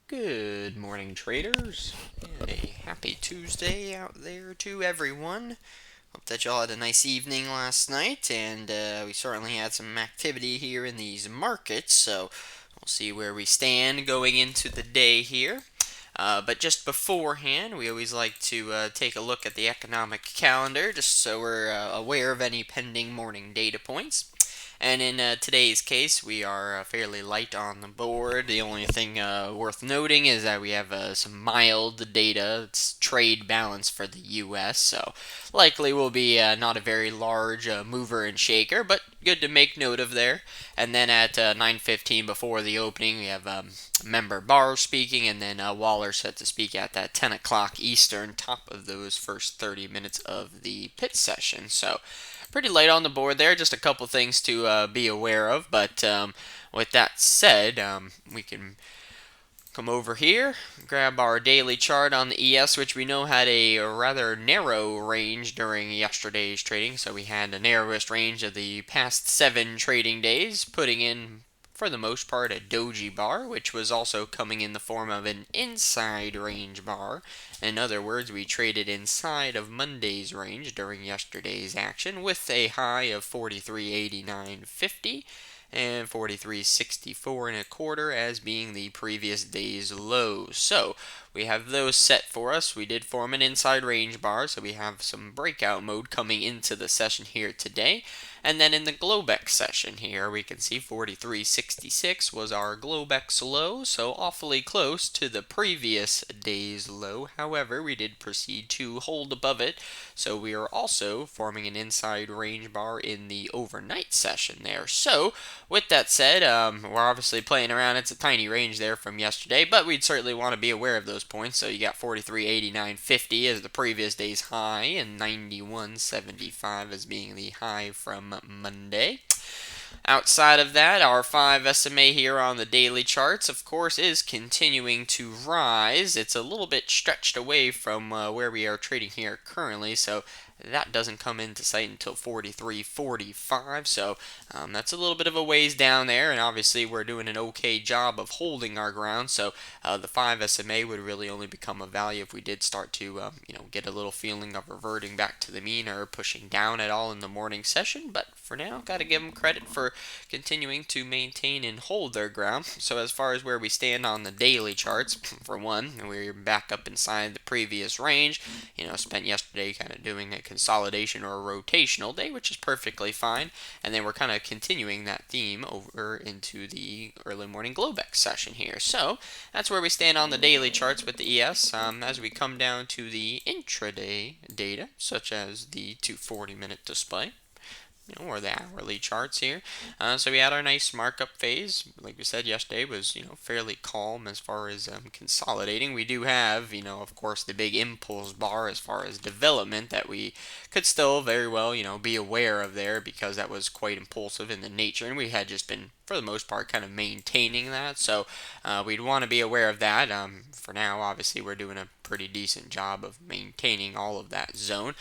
Good morning, traders, and a happy Tuesday out there to everyone. Hope that y'all had a nice evening last night, and we certainly had some activity here in these markets, so we'll see where we stand going into the day here. But just beforehand, we always like to take a look at the economic calendar just so we're aware of any pending morning data points. And in today's case, we are fairly light on the board. The only thing worth noting is that we have some mild data. It's trade balance for the U.S., so likely will be not a very large mover and shaker, but good to make note of there. And then at 9:15 before the opening, we have member Barr speaking, and then Waller set to speak at that 10 o'clock Eastern, top of those first 30 minutes of the pit session. So pretty light on the board there. Just a couple things to be aware of. But with that said, we can come over here, grab our daily chart on the ES, which we know had a rather narrow range during yesterday's trading. So we had the narrowest range of the past 7 trading days, putting in, for the most part, a doji bar, which was also coming in the form of an inside range bar. In other words, we traded inside of Monday's range during yesterday's action with a high of 43.8950 and 43.64 and a quarter as being the previous day's lows. So we have those set for us. We did form an inside range bar, so we have some breakout mode coming into the session here today. And then in the Globex session here, we can see 43.66 was our Globex low, so awfully close to the previous day's low. However, we did proceed to hold above it, so we are also forming an inside range bar in the overnight session there. So with that said, we're obviously playing around. It's a tiny range there from yesterday, but we'd certainly want to be aware of those points. So you got 43.8950 as the previous day's high, and 91.75 as being the high from Monday. Outside of that, our 5 SMA here on the daily charts, of course, is continuing to rise. It's a little bit stretched away from where we are trading here currently, so that doesn't come into sight until 43.45, so that's a little bit of a ways down there, and obviously we're doing an okay job of holding our ground, so the 5 SMA would really only become a value if we did start to get a little feeling of reverting back to the mean or pushing down at all in the morning session. But for now, got to give them credit for continuing to maintain and hold their ground. So as far as where we stand on the daily charts, for one, we're back up inside the previous range. Spent yesterday kind of doing a consolidation or a rotational day, which is perfectly fine. And then we're kind of continuing that theme over into the early morning Globex session here. So that's where we stand on the daily charts with the ES. As we come down to the intraday data, such as the 240-minute display, or the hourly charts here. So we had our nice markup phase. Like we said yesterday, was fairly calm as far as consolidating. We do have, of course, the big impulse bar as far as development that we could still very well, be aware of there, because that was quite impulsive in the nature, and we had just been, for the most part, kind of maintaining that. So we'd want to be aware of that. For now, obviously, we're doing a pretty decent job of maintaining all of that zone.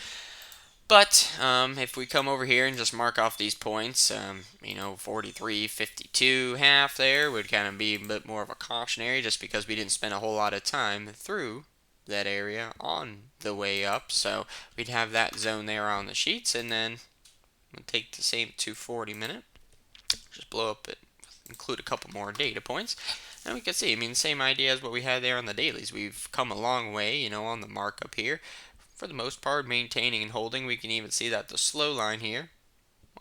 But if we come over here and just mark off these points, 43.52 half there would kind of be a bit more of a cautionary, just because we didn't spend a whole lot of time through that area on the way up. So we'd have that zone there on the sheets, and then we'll take the same 240-minute, just blow up it, include a couple more data points. And we can see, same idea as what we had there on the dailies. We've come a long way, on the markup here. For the most part, maintaining and holding. We can even see that the slow line here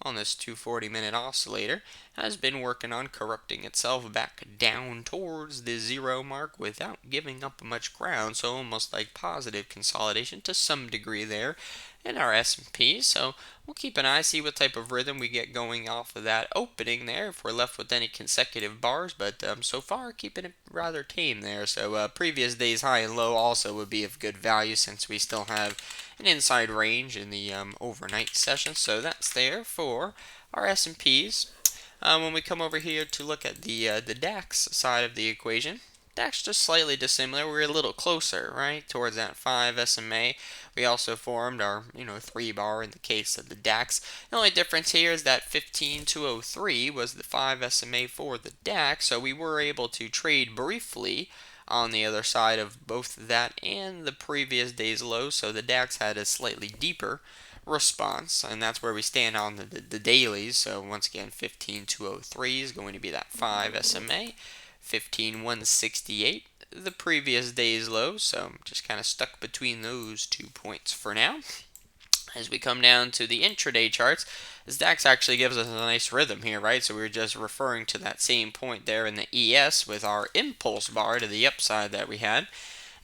on this 240-minute oscillator has been working on correcting itself back down towards the zero mark without giving up much ground, so almost like positive consolidation to some degree there in our S&P. So we'll keep an eye, see what type of rhythm we get going off of that opening there, if we're left with any consecutive bars, but so far keeping it rather tame there. So previous day's high and low also would be of good value, since we still have an inside range in the overnight session. So that's there for our S&Ps. When we come over here to look at the DAX side of the equation, DAX just slightly dissimilar. We're a little closer, right, towards that 5 SMA. We also formed our, 3 bar in the case of the DAX. The only difference here is that 15,203 was the 5 SMA for the DAX, so we were able to trade briefly on the other side of both that and the previous day's low, so the DAX had a slightly deeper response, and that's where we stand on the dailies. So once again, 15203 is going to be that 5 SMA, 15168 the previous day's low, so I'm just kind of stuck between those 2 points for now. As we come down to the intraday charts, this DAX actually gives us a nice rhythm here, right? So we were just referring to that same point there in the ES with our impulse bar to the upside that we had.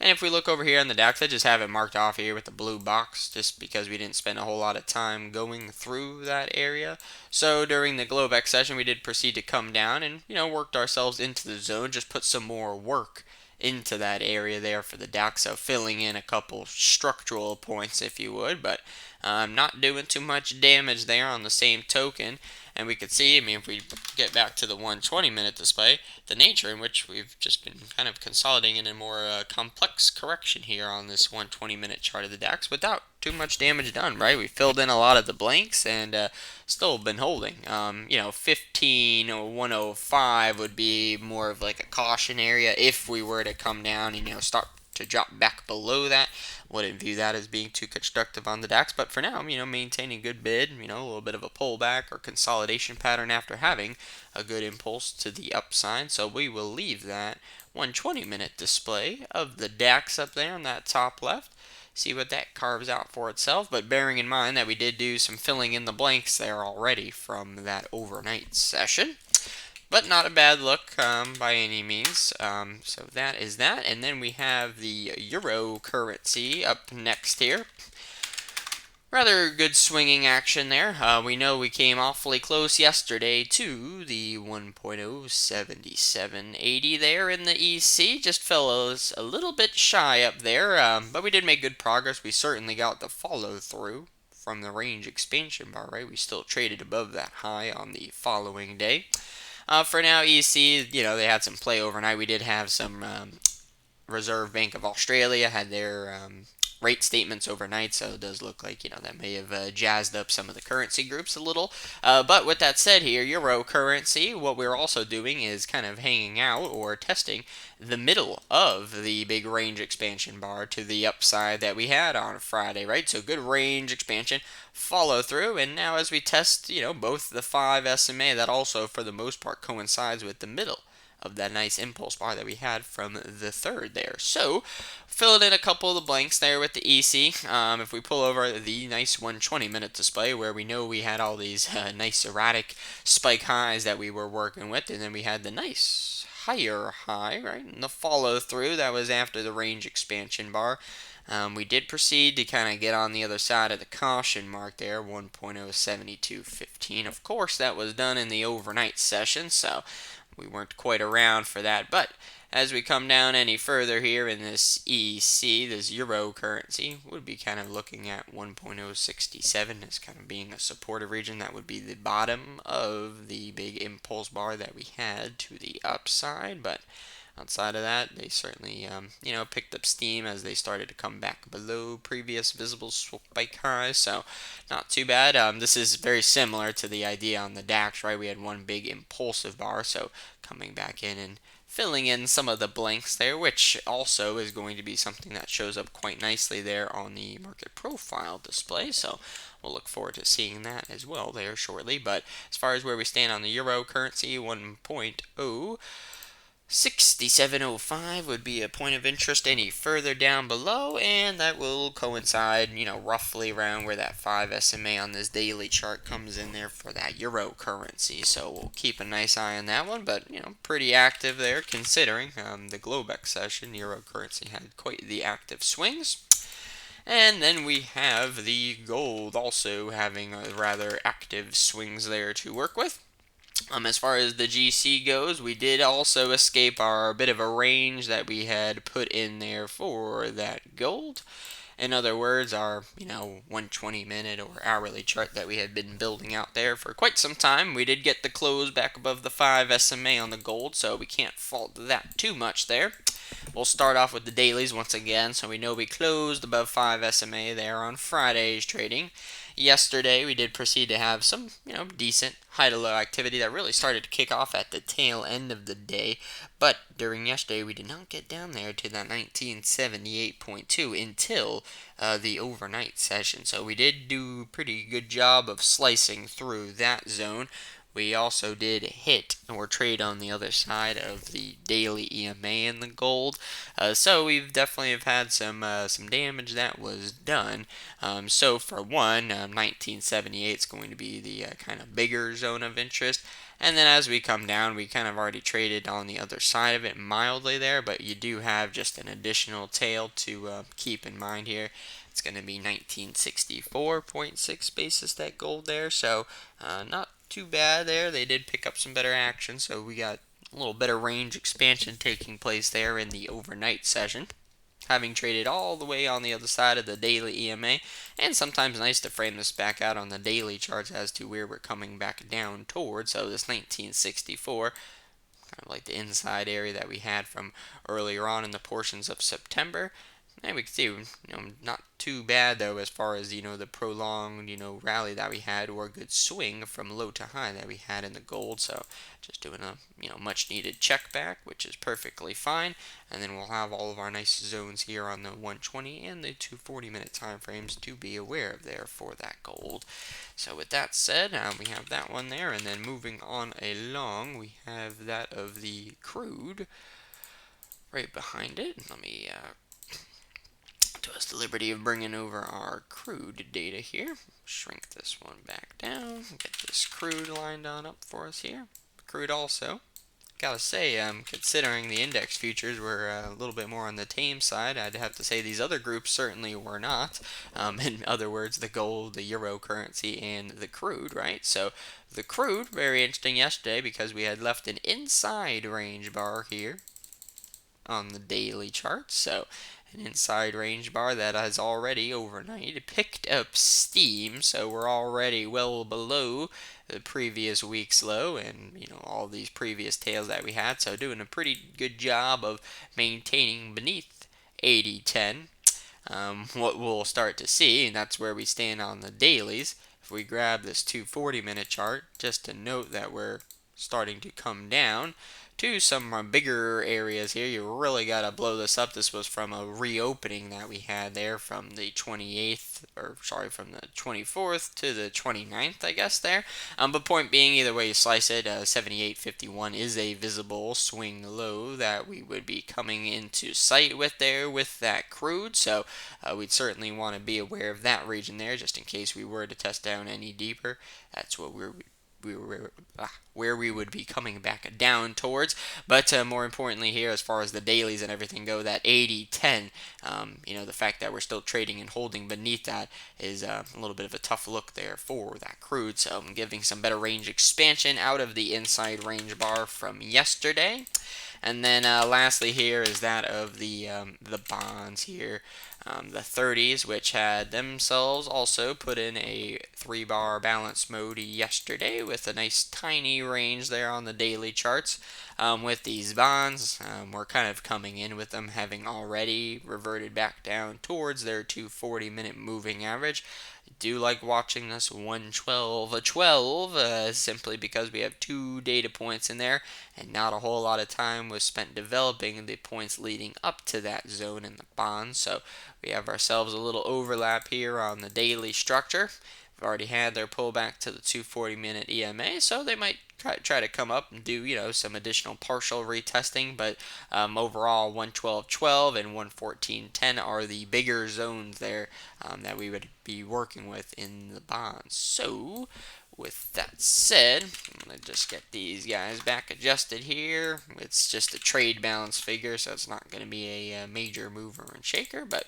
And if we look over here on the DAX, I just have it marked off here with the blue box just because we didn't spend a whole lot of time going through that area. So during the Globex session, we did proceed to come down and, worked ourselves into the zone, just put some more work into that area there for the DAX, so filling in a couple structural points, if you would, but not doing too much damage there on the same token. And we could see, if we get back to the 120-minute display, the nature in which we've just been kind of consolidating in a more complex correction here on this 120-minute chart of the DAX without too much damage done, right? We filled in a lot of the blanks and still been holding. 15105 would be more of like a caution area if we were to come down and, start to drop back below that. Wouldn't view that as being too constructive on the DAX, but for now, maintaining good bid, a little bit of a pullback or consolidation pattern after having a good impulse to the upside. So we will leave that 120-minute display of the DAX up there on that top left. See what that carves out for itself, but bearing in mind that we did do some filling in the blanks there already from that overnight session. But not a bad look by any means. So that is that. And then we have the Euro currency up next here. Rather good swinging action there. We know we came awfully close yesterday to the 1.07780 there in the EC. Just fell a little bit shy up there, but we did make good progress. We certainly got the follow through from the range expansion bar, right? We still traded above that high on the following day. For now, EC, they had some play overnight. We did have some Reserve Bank of Australia had their rate statements overnight, so it does look like, that may have jazzed up some of the currency groups a little. But with that said here, Euro currency, what we're also doing is kind of hanging out or testing the middle of the big range expansion bar to the upside that we had on Friday, right? So good range expansion, follow through, and now as we test, both the 5 SMA, that also for the most part coincides with the middle of that nice impulse bar that we had from the third there. So, filled in a couple of the blanks there with the EC. If we pull over the nice 120-minute display where we know we had all these nice erratic spike highs that we were working with, and then we had the nice higher high, right? And the follow through, that was after the range expansion bar. We did proceed to kind of get on the other side of the caution mark there, 1.07215. Of course, that was done in the overnight session, so we weren't quite around for that. But as we come down any further here in this EC, this Euro currency, would be kind of looking at 1.067 as kind of being a supportive region. That would be the bottom of the big impulse bar that we had to the upside. But outside of that, they certainly, picked up steam as they started to come back below previous visible spike highs. So, not too bad. This is very similar to the idea on the DAX, right? We had one big impulsive bar, so coming back in and filling in some of the blanks there, which also is going to be something that shows up quite nicely there on the market profile display. So, we'll look forward to seeing that as well there shortly. But as far as where we stand on the Euro currency, 1.0 6705 would be a point of interest any further down below, and that will coincide, roughly around where that 5 SMA on this daily chart comes in there for that Euro currency. So we'll keep a nice eye on that one, but, pretty active there considering the Globex session. Euro currency had quite the active swings. And then we have the gold also having a rather active swings there to work with. As far as the GC goes, we did also escape our bit of a range that we had put in there for that gold. In other words, our 120-minute or hourly chart that we had been building out there for quite some time. We did get the close back above the 5 SMA on the gold, so we can't fault that too much there. We'll start off with the dailies once again. So we know we closed above 5 SMA there on Friday's trading. Yesterday we did proceed to have some, decent high to low activity that really started to kick off at the tail end of the day. But during yesterday we did not get down there to that 1978.2 until the overnight session. So we did do a pretty good job of slicing through that zone. We also did hit or trade on the other side of the daily EMA in the gold, so we've definitely have had some damage that was done. So for one, 1978 is going to be the kind of bigger zone of interest. And then as we come down, we kind of already traded on the other side of it mildly there, but you do have just an additional tail to keep in mind here. It's going to be 1964.6 basis that gold there, so not too bad there. They did pick up some better action, so we got a little better range expansion taking place there in the overnight session, having traded all the way on the other side of the daily EMA. And sometimes nice to frame this back out on the daily charts as to where we're coming back down towards. So this 1964, kind of like the inside area that we had from earlier on in the portions of September. And we can see, not too bad though as far as, the prolonged, rally that we had, or a good swing from low to high that we had in the gold. So just doing a, much needed check back, which is perfectly fine. And then we'll have all of our nice zones here on the 120 and the 240-minute time frames to be aware of there for that gold. So with that said, we have that one there, and then moving on along, we have that of the crude right behind it. Let me to us the liberty of bringing over our crude data here. Shrink this one back down. Get this crude lined on up for us here. Crude also, gotta say, considering the index futures were a little bit more on the tame side, I'd have to say these other groups certainly were not. In other words, the gold, the euro currency, and the crude, right? So the crude, very interesting yesterday because we had left an inside range bar here on the daily chart. So an inside range bar that has already overnight picked up steam, so we're already well below the previous week's low and all these previous tails that we had, so doing a pretty good job of maintaining beneath 80.10. What we'll start to see, and that's where we stand on the dailies, if we grab this 240-minute chart, just to note that we're starting to come down to some bigger areas here. You really got to blow this up. This was from a reopening that we had there from the 28th, or sorry, from the 24th to the 29th, I guess there. But point being, either way you slice it, 78.51 is a visible swing low that we would be coming into sight with there with that crude. So we'd certainly want to be aware of that region there, just in case we were to test down any deeper. That's what where we would be coming back down towards. But more importantly here, as far as the dailies and everything go, that 80.10, the fact that we're still trading and holding beneath that is a little bit of a tough look there for that crude. So I'm giving some better range expansion out of the inside range bar from yesterday. And then lastly here is that of the bonds here. The 30s, which had themselves also put in a 3-bar balance mode yesterday with a nice tiny range there on the daily charts. With these bonds, we're kind of coming in with them having already reverted back down towards their 240-minute moving average. I do like watching this 112 simply because we have 2 data points in there and not a whole lot of time was spent developing the points leading up to that zone in the bonds. So we have ourselves a little overlap here on the daily structure. We've already had their pullback to the 240-minute EMA, so they might try to come up and do some additional partial retesting, but overall 112.12 and 114.10 are the bigger zones there that we would be working with in the bonds. So with that said, I'm going to just get these guys back adjusted here. It's just a trade balance figure, so it's not going to be a major mover and shaker, but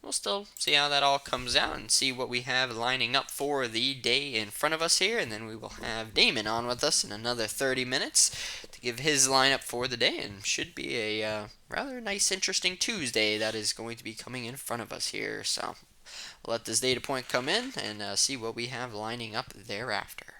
we'll still see how that all comes out and see what we have lining up for the day in front of us here. And then we will have Damon on with us in another 30 minutes to give his lineup for the day, and should be a rather nice, interesting Tuesday that is going to be coming in front of us here. So we'll let this data point come in and see what we have lining up thereafter.